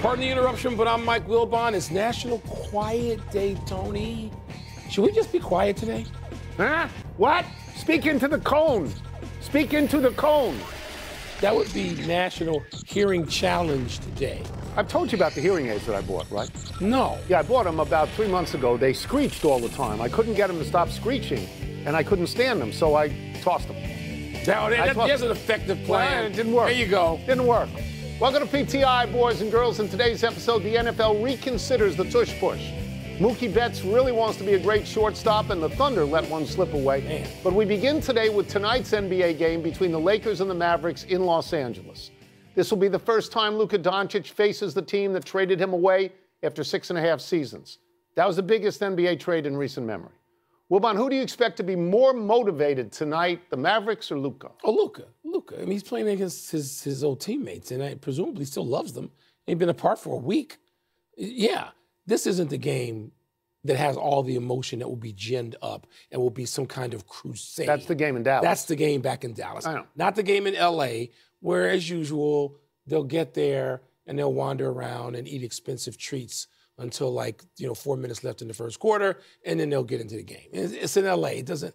Pardon the interruption, but I'm Mike Wilbon. It's National Quiet Day, Tony. Should we just be quiet today? Huh? What? Speak into the cone. Speak into the cone. That would be National Hearing Challenge today. I've told you about the hearing aids that I bought, right? No. Yeah, I bought them about 3 months ago. They screeched all the time. I couldn't get them to stop screeching, and I couldn't stand them, so I tossed them. There's an effective plan. Well, it didn't work. There you go. Didn't work. Welcome to PTI, boys and girls. In today's episode, the NFL reconsiders the tush push. Mookie Betts really wants to be a great shortstop, and the Thunder let one slip away. Man. But we begin today with tonight's NBA game between the Lakers and the Mavericks in Los Angeles. This will be the first time Luka Doncic faces the team that traded him away after 6.5 seasons. That was the biggest NBA trade in recent memory. Wilbon, who do you expect to be more motivated tonight, the Mavericks or Luka? Oh, Luka. I mean, he's playing against his old teammates, and I presumably still loves them. He's been apart for a week. Yeah, this isn't the game that has all the emotion that will be ginned up and will be some kind of crusade. That's the game in Dallas. That's the game back in Dallas. I know. Not the game in L.A., where, as usual, they'll get there and they'll wander around and eat expensive treats until 4 minutes left in the first quarter, and then they'll get into the game. It's in L.A. It doesn't,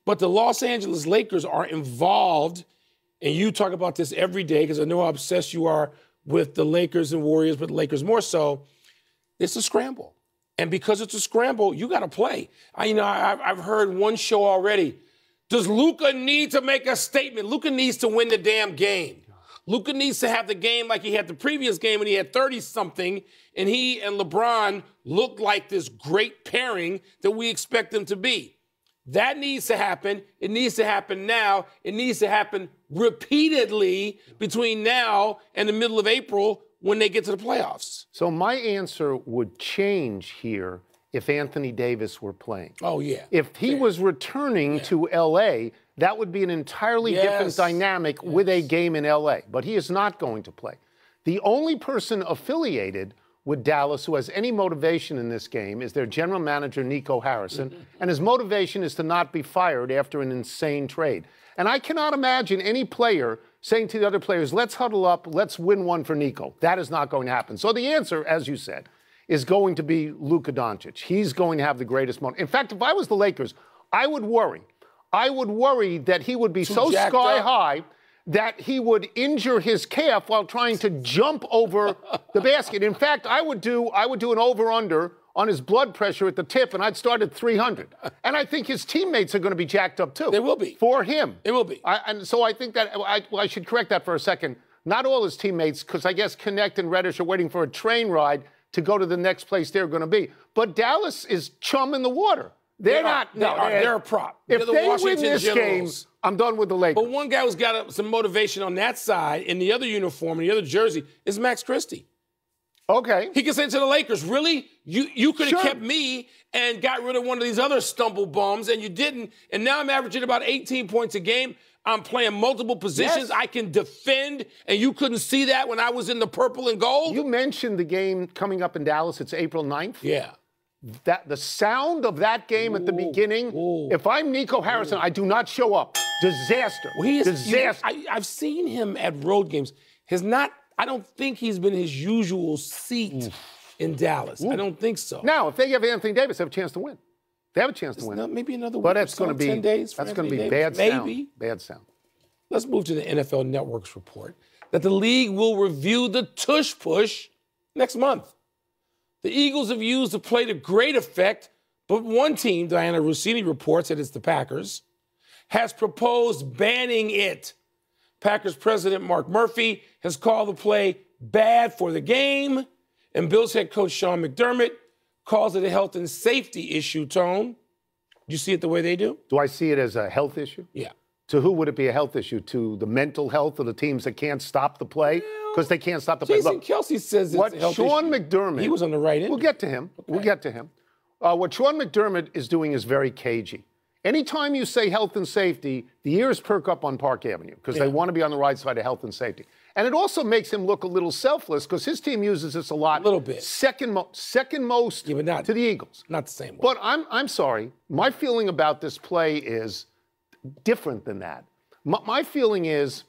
But the Los Angeles Lakers are involved, and you talk about this every day because I know how obsessed you are with the Lakers and Warriors, but the Lakers more so. It's a scramble. And because it's a scramble, you got to play. I've heard one show already. Does Luka need to make a statement? Luka needs to win the damn game. Luka needs to have the game like he had the previous game when he had 30-something, and he and LeBron looked like this great pairing that we expect them to be. That needs to happen. It needs to happen now. It needs to happen repeatedly between now and the middle of April when they get to the playoffs. So my answer would change here if Anthony Davis were playing. Oh, yeah. If he was returning to L.A., that would be an entirely different dynamic with a game in L.A., but he is not going to play. The only person affiliated with Dallas who has any motivation in this game is their general manager, Nico Harrison, and his motivation is to not be fired after an insane trade. And I cannot imagine any player saying to the other players, let's huddle up, let's win one for Nico. That is not going to happen. So the answer, as you said, is going to be Luka Doncic. He's going to have the greatest moment. In fact, if I was the Lakers, I would worry. I would worry that he would be so sky high that he would injure his calf while trying to jump over the basket. In fact, I would do an over-under on his blood pressure at the tip, and I'd start at 300. And I think his teammates are going to be jacked up, too. They will be. For him. They will be. And so I think that I should correct that for a second. Not all his teammates, because I guess Connect and Reddish are waiting for a train ride to go to the next place they're going to be. But Dallas is chum in the water. They're a prop. If they win this game, I'm done with the Lakers. But one guy who's got some motivation on that side in the other uniform, in the other jersey, is Max Christie. Okay. He can say to the Lakers, really? You could have kept me and got rid of one of these other stumble bums, and you didn't. And now I'm averaging about 18 points a game. I'm playing multiple positions. Yes. I can defend, and you couldn't see that when I was in the purple and gold? You mentioned the game coming up in Dallas. It's April 9th. Yeah. That the sound of that game at the beginning, if I'm Nico Harrison, I do not show up. Disaster. Well, disaster. I've seen him at road games. I don't think he's been his usual seat in Dallas. I don't think so. Now, if they give Anthony Davis, they have a chance to win. They have a chance to win. Maybe another week. But that's going to be 10 days. That's going to be Davis. bad sound. Maybe. Bad sound. Let's move to the NFL Network's report that the league will review the tush push next month. The Eagles have used the play to great effect, but one team, Diana Rossini reports that it's the Packers, has proposed banning it. Packers president Mark Murphy has called the play bad for the game, and Bills head coach Sean McDermott calls it a health and safety issue, Tone. You see it the way they do? Do I see it as a health issue? Yeah. To who would it be a health issue? To the mental health of the teams that can't stop the play? Because they can't stop the play. Jason Kelsey says it's a health Sean issue. McDermott... He was on the right end. We'll get to him. Okay. We'll get to him. What Sean McDermott is doing is very cagey. Anytime you say health and safety, the ears perk up on Park Avenue because they want to be on the right side of health and safety. And it also makes him look a little selfless because his team uses this a lot. A little bit. Second most but not, to the Eagles. Not the same way. But I'm sorry. My feeling about this play is different than that. My feeling is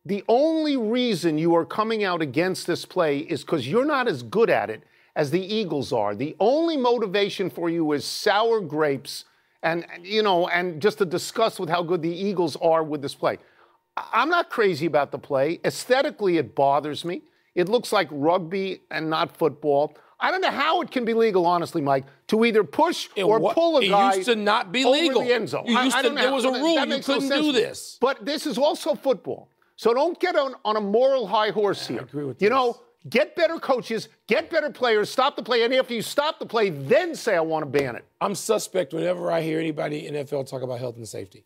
the only reason you are coming out against this play is because you're not as good at it as the Eagles are. The only motivation for you is sour grapes and just to discuss with how good the Eagles are with this play. I'm not crazy about the play. Aesthetically, it bothers me. It looks like rugby and not football. I don't know how it can be legal, honestly, Mike, to either push or pull a guy it used to not be legal. Over the end zone. There was a rule you couldn't do this. But this is also football. So don't get on a moral high horse here. I agree with this. Get better coaches, get better players, stop the play, and after you stop the play, then say, I want to ban it. I'm suspect whenever I hear anybody in NFL talk about health and safety.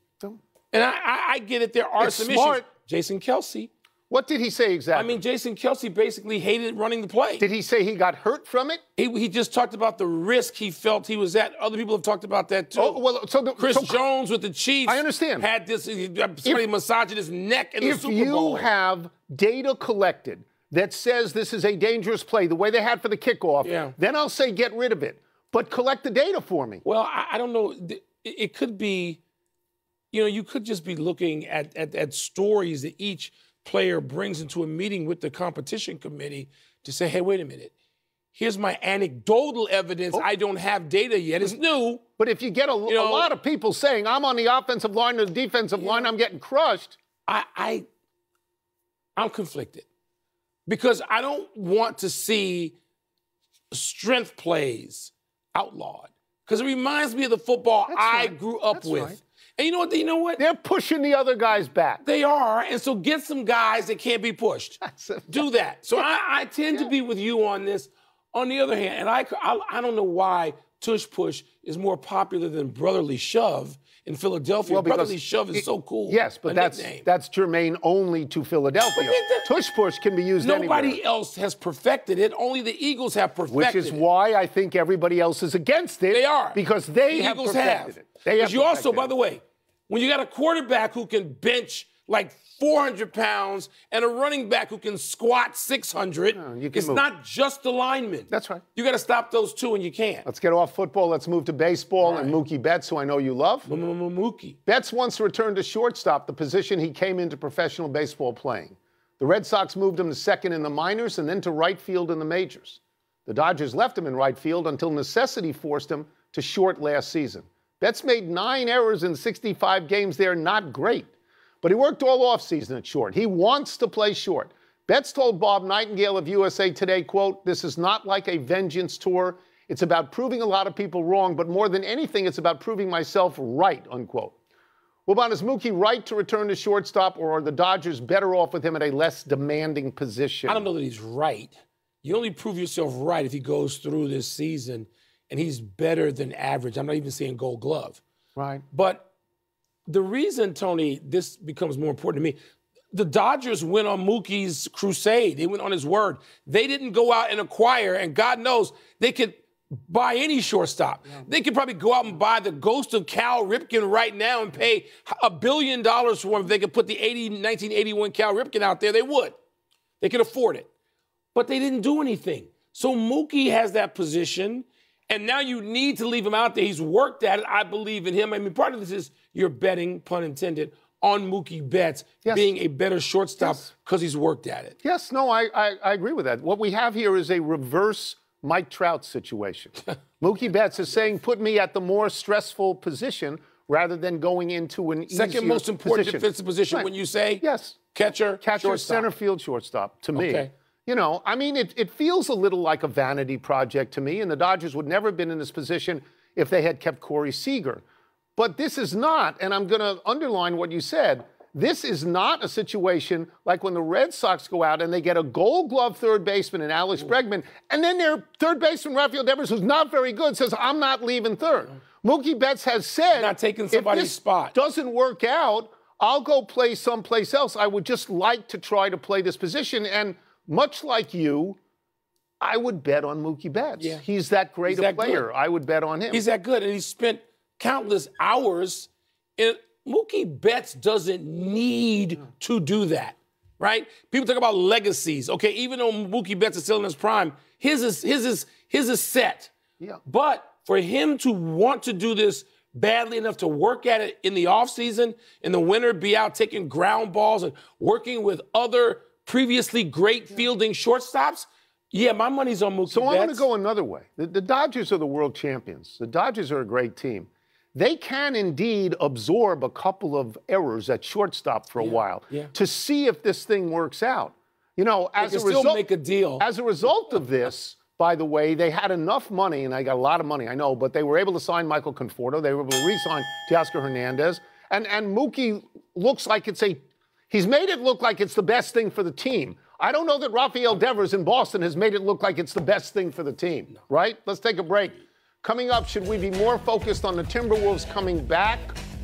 And I get it. There are some issues. Jason Kelce. What did he say exactly? I mean, Jason Kelce basically hated running the play. Did he say he got hurt from it? He just talked about the risk he felt he was at. Other people have talked about that, too. Oh, well, Chris Jones with the Chiefs. I understand. Had this, somebody massaging his neck in the Super Bowl. If you have data collected that says this is a dangerous play, the way they had for the kickoff, then I'll say get rid of it. But collect the data for me. Well, I don't know. It could be, you could just be looking at stories that each player brings into a meeting with the competition committee to say, hey, wait a minute. Here's my anecdotal evidence. I don't have data yet. It's new. But if you get a lot of people saying, I'm on the offensive line or the defensive line, I'm getting crushed. I'm conflicted because I don't want to see strength plays outlawed because it reminds me of the football I grew up with. Right. And you know what? They're pushing the other guys back. They are. And so get some guys that can't be pushed. Do that. So I tend to be with you on this. On the other hand, and I don't know why tush push is more popular than brotherly shove in Philadelphia. Well, brotherly shove is so cool. Yes, but that's germane only to Philadelphia. Tush push can be used anywhere. Nobody else has perfected it. Only the Eagles have perfected it. Which is why I think everybody else is against it. They are. Because the Eagles have it. But you also, by the way, when you got a quarterback who can bench like 400 pounds and a running back who can squat 600, it's not just the linemen. That's right. You got to stop those two, and you can't. Let's get off football. Let's move to baseball and Mookie Betts, who I know you love. Mookie. Betts once returned to shortstop, the position he came into professional baseball playing. The Red Sox moved him to second in the minors and then to right field in the majors. The Dodgers left him in right field until necessity forced him to short last season. Betts made 9 errors in 65 games there, not great. But he worked all offseason at short. He wants to play short. Betts told Bob Nightingale of USA Today, quote, "This is not like a vengeance tour. It's about proving a lot of people wrong, but more than anything, it's about proving myself right," unquote. Well, Bob, is Mookie right to return to shortstop, or are the Dodgers better off with him at a less demanding position? I don't know that he's right. You only prove yourself right if he goes through this season and he's better than average. I'm not even saying Gold Glove. Right. But the reason, Tony, this becomes more important to me, the Dodgers went on Mookie's crusade. They went on his word. They didn't go out and acquire, and God knows they could buy any shortstop. Yeah. They could probably go out and buy the ghost of Cal Ripken right now and pay $1 billion for him. If they could put the 1981 Cal Ripken out there, they would. They could afford it. But they didn't do anything. So Mookie has that position, and now you need to leave him out there. He's worked at it. I believe in him. I mean, part of this is you're betting, pun intended, on Mookie Betts being a better shortstop because he's worked at it. Yes, no, I agree with that. What we have here is a reverse Mike Trout situation. Mookie Betts is saying, put me at the more stressful position rather than going into an second most important defensive position when you say catcher, shortstop. Center field, shortstop, to me. You know, I mean, it feels a little like a vanity project to me, and the Dodgers would never have been in this position if they had kept Corey Seager. But this is not, and I'm going to underline what you said, this is not a situation like when the Red Sox go out and they get a Gold Glove third baseman in Alex Bregman, and then their third baseman, Rafael Devers, who's not very good, says, I'm not leaving third. Mookie Betts has said, not taking somebody's spot. Doesn't work out, I'll go play someplace else. I would just like to try to play this position. And much like you, I would bet on Mookie Betts. Yeah. He's that great a player. Good. I would bet on him. He's that good, and he spent countless hours in Mookie Betts doesn't need to do that, right? People talk about legacies. Okay, even though Mookie Betts is still in his prime, his is set. Yeah. But for him to want to do this badly enough to work at it in the offseason, in the winter, be out taking ground balls and working with other previously great fielding shortstops, yeah, my money's on Mookie Betts. So I'm going to go another way. The Dodgers are the world champions. The Dodgers are a great team. They can indeed absorb a couple of errors at shortstop for a while to see if this thing works out. You know, as a result, make a deal. As a result of this, by the way, they had enough money, and I got a lot of money, I know, but they were able to sign Michael Conforto. They were able to re-sign Teoscar Hernandez. And Mookie looks like he's made it look like it's the best thing for the team. I don't know that Rafael Devers in Boston has made it look like it's the best thing for the team, right? Let's take a break. Coming up, should we be more focused on the Timberwolves coming back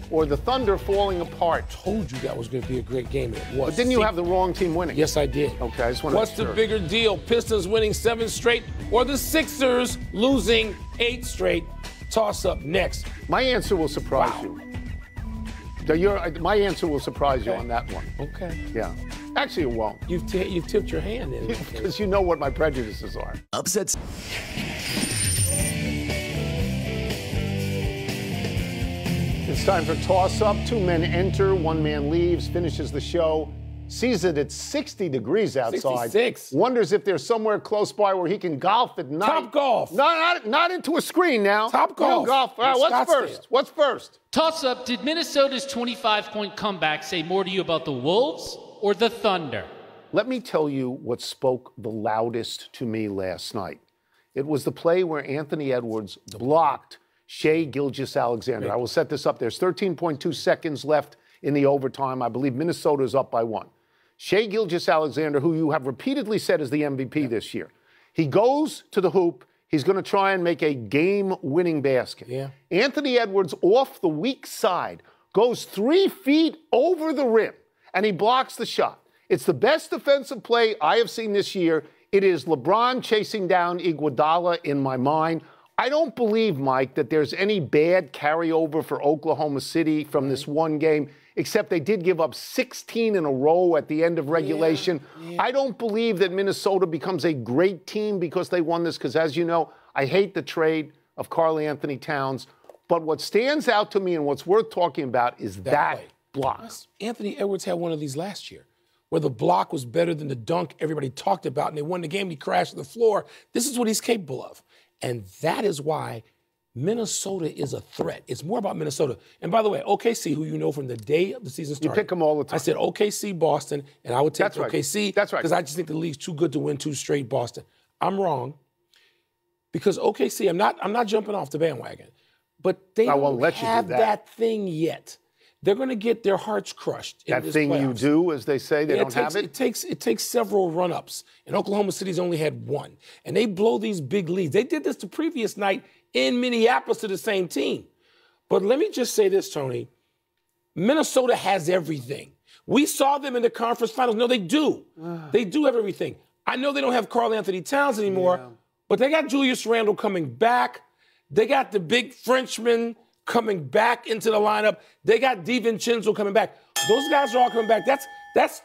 or the Thunder falling apart? I told you that was going to be a great game. It was. But didn't you have the wrong team winning? Yes, I did. Okay, I just want to What's the bigger deal? Pistons winning 7 straight or the Sixers losing 8 straight? Toss up next. My answer will surprise you. My answer will surprise you on that one. Okay. Yeah. Actually, it won't. You've tipped your hand in. Because you know what my prejudices are. Upsets. It's time for Toss Up. 2 men enter, 1 man leaves, finishes the show, sees it at 60 degrees outside. 66. Wonders if there's somewhere close by where he can golf at night. Top golf. Not into a screen now. Top golf. Golf. All right, what's first? What's first? Toss Up. Did Minnesota's 25-point comeback say more to you about the Wolves or the Thunder? Let me tell you what spoke the loudest to me last night. It was the play where Anthony Edwards blocked Shai Gilgeous-Alexander. I will set this up. There's 13.2 seconds left in the overtime. I believe Minnesota is up by 1. Shai Gilgeous-Alexander, who you have repeatedly said is the MVP this year, he goes to the hoop. He's going to try and make a game-winning basket. Yeah. Anthony Edwards, off the weak side, goes 3 feet over the rim, and he blocks the shot. It's the best defensive play I have seen this year. It is LeBron chasing down Iguodala in my mind. I don't believe, Mike, that there's any bad carryover for Oklahoma City from this one game, except they did give up 16 in a row at the end of regulation. I don't believe that Minnesota becomes a great team because they won this, because, as you know, I hate the trade of Karl Anthony Towns. But what stands out to me and what's worth talking about is that block. Anthony Edwards had one of these last year, where the block was better than the dunk everybody talked about, and they won the game, and he crashed to the floor. This is what he's capable of. And that is why Minnesota is a threat. It's more about Minnesota. And by the way, OKC, who you know from the day of the season started. You pick them all the time. I said OKC, Boston, and I would take OKC. That's right. Because I just think the league's too good to win 2 straight Boston. I'm wrong. Because OKC, I'm not jumping off the bandwagon. But they don't have that thing yet. They're going to get their hearts crushed. That thing you do, as they say, they don't have it? It takes several run-ups, and Oklahoma City's only had 1. And they blow these big leads. They did this the previous night in Minneapolis to the same team. But let me just say this, Tony. Minnesota has everything. We saw them in the conference finals. No, they do. They do have everything. I know they don't have Karl Anthony Towns anymore, but they got Julius Randle coming back. They got the big Frenchman coming back into the lineup. They got DiVincenzo coming back. Those guys are all coming back.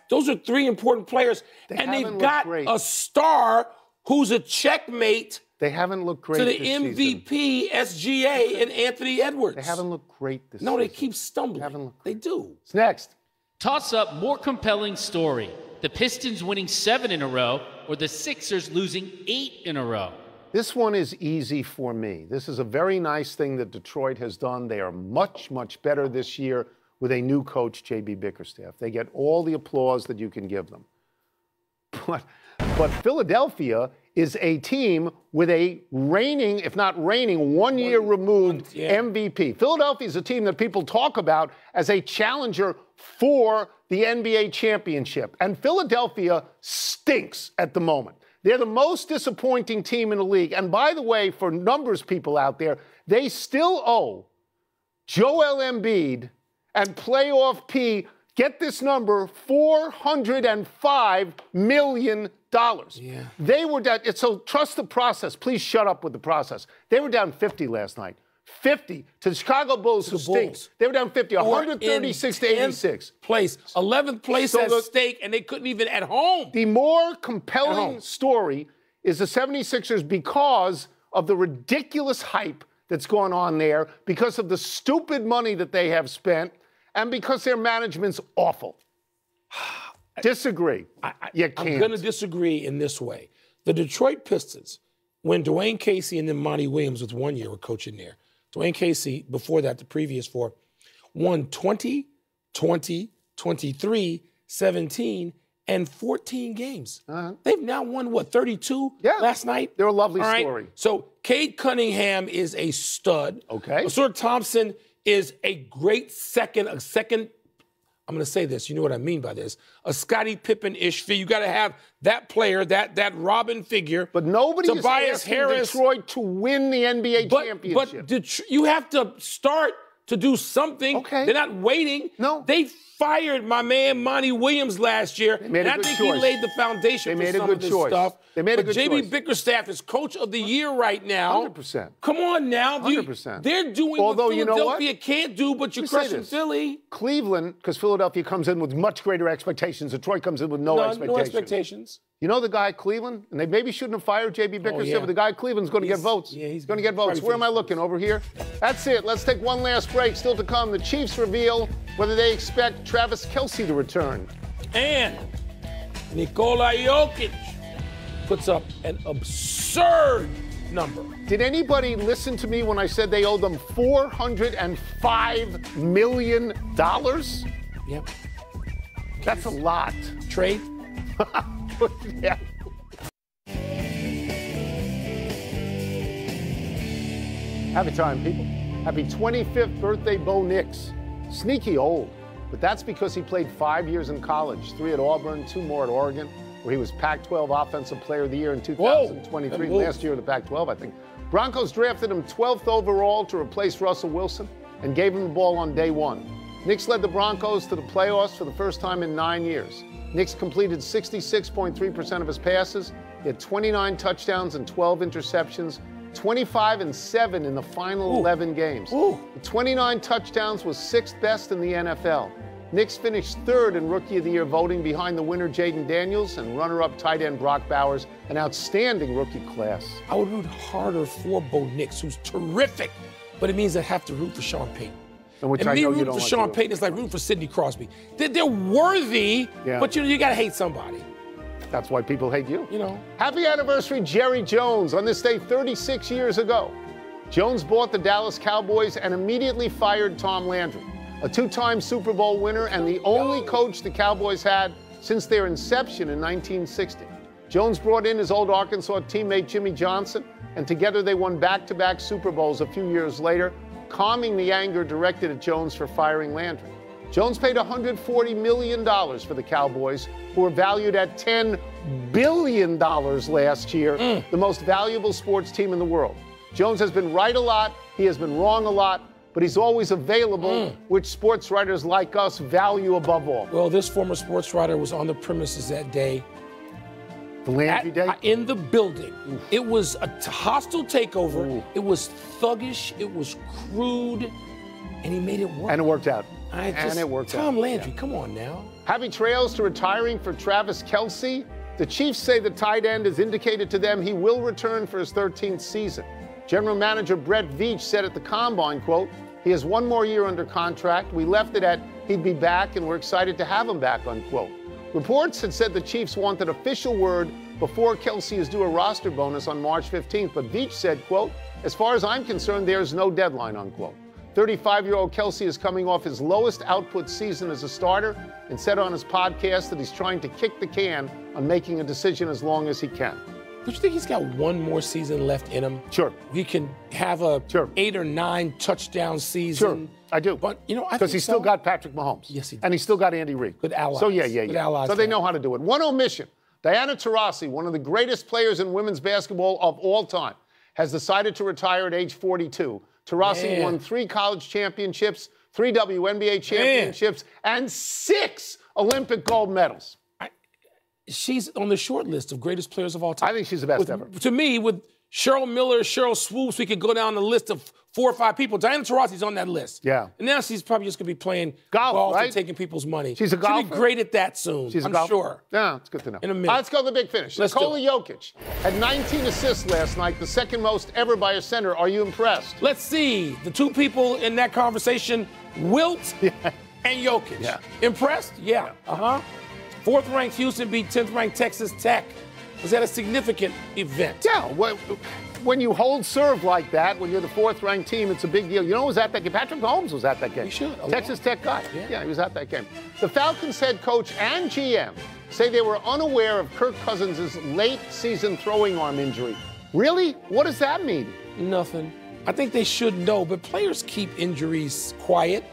Those are 3 important players. And they've got a star who's a checkmate. They haven't looked great to the MVP, SGA, and Anthony Edwards. They haven't looked great this season. No, they keep stumbling. They do. What's next? Toss Up, more compelling story. The Pistons winning 7 in a row or the Sixers losing 8 in a row? This one is easy for me. This is a very nice thing that Detroit has done. They are much, much better this year with a new coach, J.B. Bickerstaff. They get all the applause that you can give them. But Philadelphia is a team with a reigning, if not reigning, 1 year removed MVP. Philadelphia is a team that people talk about as a challenger for the NBA championship. And Philadelphia stinks at the moment. They're the most disappointing team in the league. And by the way, for numbers people out there, they still owe Joel Embiid and Playoff P, get this number, $405 million. Yeah. They were down, so trust the process. Please shut up with the process. They were down 50 last night. 50 to the Chicago Bulls, who stinks. They were down 50, 136 to 86. Place, 11th place at stake, and they couldn't even at home. The more compelling story is the 76ers because of the ridiculous hype that's gone on there, because of the stupid money that they have spent, and because their management's awful. Disagree. You can't. I'm going to disagree in this way. The Detroit Pistons, when Dwayne Casey and then Monty Williams was 1 year were coaching there. Dwayne Casey, before that, the previous 4, won 20, 20, 23, 17, and 14 games. They've now won, what, 32 last night? They're a lovely story. So Cade Cunningham is a stud. Okay. Ausar Thompson is a great second, I'm going to say this, you know what I mean by this, a Scottie Pippen-ish figure. You got to have that player, that Robin figure. But nobody is asking Harris, Detroit to win the NBA championship. But you have to start to do something. Okay. They're not waiting. No. They fired my man Monty Williams last year. They made a good I think choice. he laid the foundation for some of this stuff. They made a good JB choice. Bickerstaff is coach of the year right now. 100%. Come on now. 100%. They're doing Although, what you know what? Philadelphia can't do, but you're Let me say crushing this. Philly. Cleveland, because Philadelphia comes in with much greater expectations. Detroit comes in with no expectations. No expectations. You know the guy at Cleveland? And they maybe shouldn't have fired J.B. Bickerstaff, yeah. but the guy at Cleveland's going to get votes. Yeah, he's going to get votes. probably Where am I looking? Over here? That's it. Let's take one last break. Still to come, the Chiefs reveal whether they expect Travis Kelce to return. And Nikola Jokic puts up an absurd number. Did anybody listen to me when I said they owe them $405 million? Yep. That's a lot. Trade. Yeah. Happy time, people. Happy 25th birthday, Bo Nix. Sneaky old, but that's because he played 5 years in college, 3 at Auburn, 2 more at Oregon, where he was Pac-12 Offensive Player of the Year in 2023, last year of the Pac-12, I think. Broncos drafted him 12th overall to replace Russell Wilson and gave him the ball on day 1. Nix led the Broncos to the playoffs for the first time in 9 years. Nix completed 66.3% of his passes. He had 29 touchdowns and 12 interceptions, 25-7 in the final 11 games. The 29 touchdowns was 6th best in the NFL. Nix finished 3rd in Rookie of the Year voting behind the winner Jaden Daniels and runner-up tight end Brock Bowers, an outstanding rookie class. I would root harder for Bo Nix, who's terrific, but it means I have to root for Sean Payton. And which and I me know you rooting don't for like Sean to do. Payton is like rooting for Sidney Crosby. They're worthy, but you got to hate somebody. That's why people hate you. You know. Happy anniversary, Jerry Jones. On this day 36 years ago, Jones bought the Dallas Cowboys and immediately fired Tom Landry, a 2-time Super Bowl winner and the only coach the Cowboys had since their inception in 1960. Jones brought in his old Arkansas teammate Jimmy Johnson, and together they won back-to-back Super Bowls a few years later, calming the anger directed at Jones for firing Landry. Jones paid $140 million for the Cowboys, who were valued at $10 billion last year, the most valuable sports team in the world. Jones has been right a lot, he has been wrong a lot, but he's always available, which sports writers like us value above all. Well, this former sports writer was on the premises that day. The Landry day? In the building. It was a hostile takeover. It was thuggish. It was crude. And he made it work. And it worked out. Tom Landry, come on now. Happy trails to retiring for Travis Kelce. The Chiefs say the tight end has indicated to them he will return for his 13th season. General manager Brett Veach said at the Combine, quote, he has 1 more year under contract. We left it at he'd be back and we're excited to have him back, unquote. Reports had said the Chiefs wanted official word before Kelce is due a roster bonus on March 15th, but Veach said, quote, as far as I'm concerned, there's no deadline, unquote. 35-year-old Kelce is coming off his lowest output season as a starter and said on his podcast that he's trying to kick the can on making a decision as long as he can. Don't you think he's got 1 more season left in him? Sure. He can have a 8 or 9 touchdown season. Sure, I do. But, you know, I because think he's still got Patrick Mahomes. Yes, he does. And he's still got Andy Reid. Good allies. So, yeah. Good allies. So they know how to do it. One omission. Diana Taurasi, one of the greatest players in women's basketball of all time, has decided to retire at age 42. Taurasi won 3 college championships, 3 WNBA championships, and 6 Olympic gold medals. She's on the short list of greatest players of all time. I think she's the best ever. To me, Cheryl Miller, Cheryl Swoops. We could go down the list of 4 or 5 people. Diana Taurasi's on that list. Yeah. And now she's probably just going to be playing golf, right? and taking people's money. She's a golfer. She'll be great at that soon. She's a I'm golfer. sure. Yeah, it's good to know. In a minute. Let's go to the big finish. Nikola Jokic had 19 assists last night, the second most ever by a center. Are you impressed? Let's see. The 2 people in that conversation, Wilt and Jokic. Yeah. Impressed? Yeah. Uh-huh. 4th-ranked Houston beat 10th-ranked Texas Tech. Was that a significant event? Yeah. When you hold serve like that, when you're the 4th-ranked team, it's a big deal. You know who was at that game? Patrick Mahomes was at that game. He should. Texas Tech guy. Yeah, he was at that game. The Falcons head coach and GM say they were unaware of Kirk Cousins' late-season throwing arm injury. Really? What does that mean? Nothing. I think they should know, but players keep injuries quiet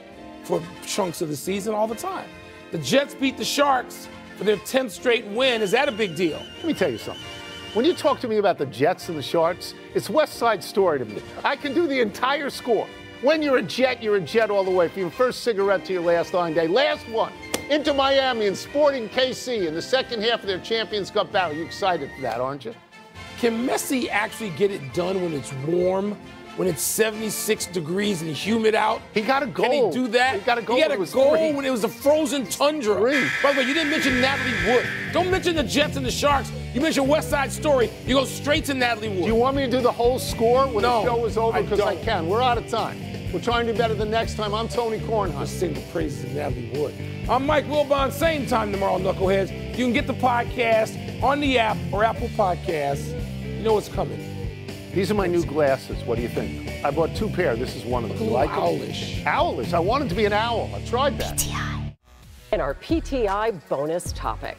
for chunks of the season all the time. The Jets beat the Sharks for their 10th straight win. Is that a big deal? Let me tell you something. When you talk to me about the Jets and the Sharks, it's West Side Story to me. I can do the entire score. When you're a Jet all the way. From your first cigarette to your last line day. Last one, into Miami and Sporting KC in the second half of their Champions Cup battle. You excited for that, aren't you? Can Messi actually get it done when it's warm, when it's 76 degrees and humid out? He got a goal. Can he do that? He got a goal. He got a goal when it was a frozen tundra. By the way, you didn't mention Natalie Wood. Don't mention the Jets and the Sharks. You mention West Side Story. You go straight to Natalie Wood. Do you want me to do the whole score when the show is over? Because I can. We're out of time. We'll try and do better the next time. I'm Tony Kornheiser. Just sing the praises of Natalie Wood. I'm Mike Wilbon. Same time tomorrow, Knuckleheads. You can get the podcast on the app or Apple Podcasts. You know what's coming. These are my new glasses. What do you think? I bought 2 pair. This is one of them. A little owlish. Owlish. I wanted to be an owl. I tried that. PTI. And our PTI bonus topic.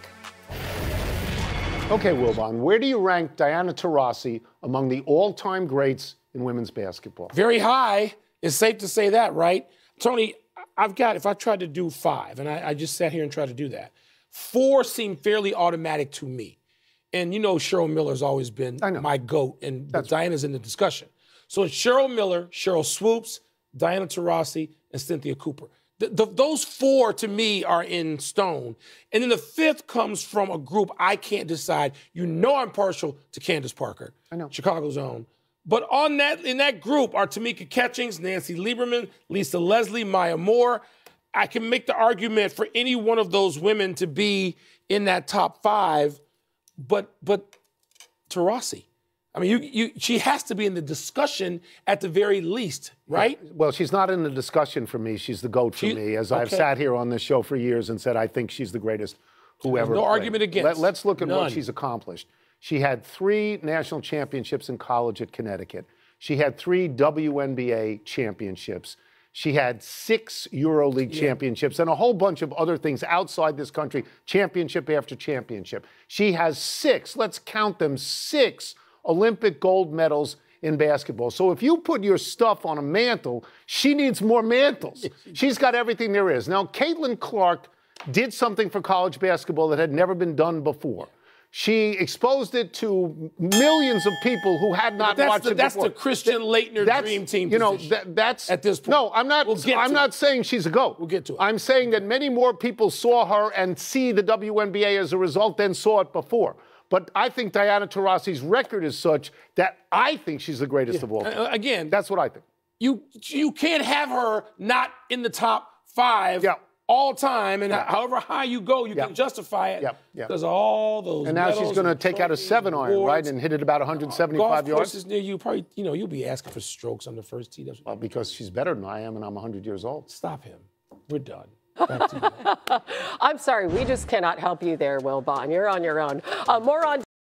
Okay, Wilbon, where do you rank Diana Taurasi among the all-time greats in women's basketball? Very high. It's safe to say that, right? Tony, if I tried to do 5, and I just sat here and tried to do that, 4 seem fairly automatic to me. And you know Cheryl Miller's always been my GOAT, and Diana's in the discussion. So it's Cheryl Miller, Cheryl Swoops, Diana Taurasi, and Cynthia Cooper. Those 4, to me, are in stone. And then the 5th comes from a group I can't decide. You know I'm partial to Candace Parker, Chicago's own. But in that group are Tamika Catchings, Nancy Lieberman, Lisa Leslie, Maya Moore. I can make the argument for any one of those women to be in that top 5, but Taurasi. I mean, she has to be in the discussion at the very least, right? Well, she's not in the discussion for me. She's the GOAT for me, as I've sat here on this show for years and said I think she's the greatest who ever played. Argument against. Let's look at what she's accomplished. She had 3 national championships in college at Connecticut. She had 3 WNBA championships. She had 6 EuroLeague championships and a whole bunch of other things outside this country, championship after championship. She has 6, let's count them, 6 Olympic gold medals in basketball. So if you put your stuff on a mantle, she needs more mantles. She's got everything there is. Now, Caitlin Clark did something for college basketball that had never been done before. She exposed it to millions of people who had not watched it before. That's the Christian Laettner dream team position. That's at this point. No, I'm not saying she's a GOAT. We'll get to it. I'm saying that many more people saw her and see the WNBA as a result than saw it before. But I think Diana Taurasi's record is such that I think she's the greatest of all time. Again, that's what I think. You can't have her not in the top 5 all time, and however high you go, you can justify it because of all those. And now she's going to take out a 7-iron, right, and hit it about 175 yards. Golf courses near you, probably, you'll be asking for strokes on the first tee. Well, because she's better than I am, and I'm 100 years old. Stop him. We're done. Back to you. I'm sorry, we just cannot help you there, Wilbon. You're on your own. More on